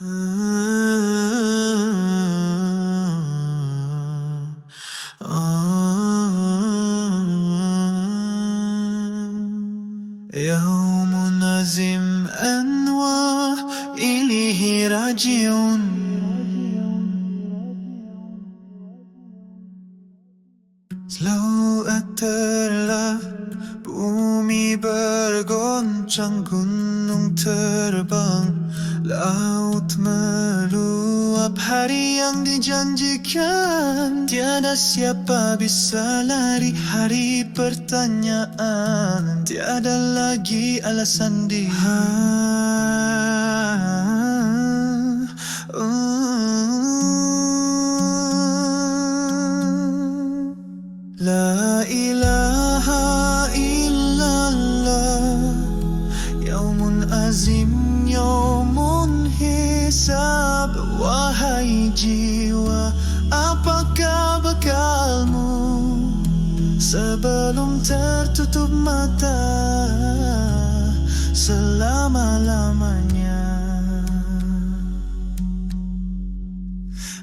يوم عظيم أنوى إليه راجعون Slow terlah bumi bergoncang, gunung terbang, laut meluap. Hari yang dijanjikan, tiada siapa bisa lari. Hari pertanyaan, tiada lagi alasan di La ilaha illallah, yaumun azim, yaumun hisab. Wahai jiwa, apakah bekalmu sebelum tertutup mata selama-lamanya?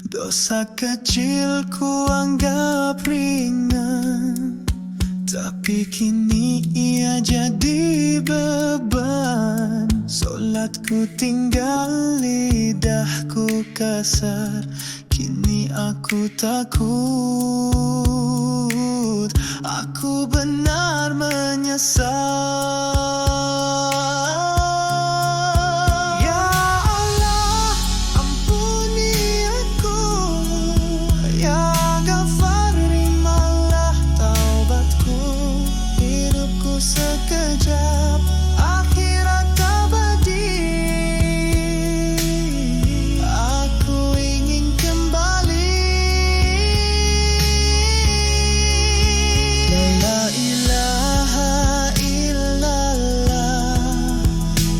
Dosa kecil ku anggap ringan, tapi kini ia jadi beban. Solatku tinggal, lidahku kasar, kini aku takut. Aku benar menyesal. Sekejap, akhirat abadi. Aku ingin kembali. La ilaha illallah,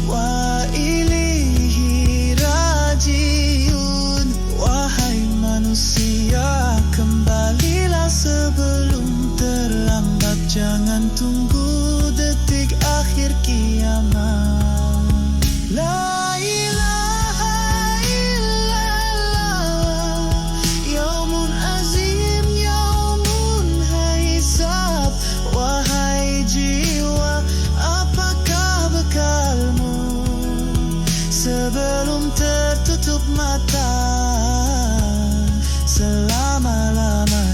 wa ilaihi rajiun. Wahai manusia, kembalilah sebelum terlambat. Jangan tunggu detik akhir kiamat. La ilaha illallah, yaumun azim, yaumun hisab. Wahai jiwa, apakah bekalmu sebelum tertutup mata selama-lamanya?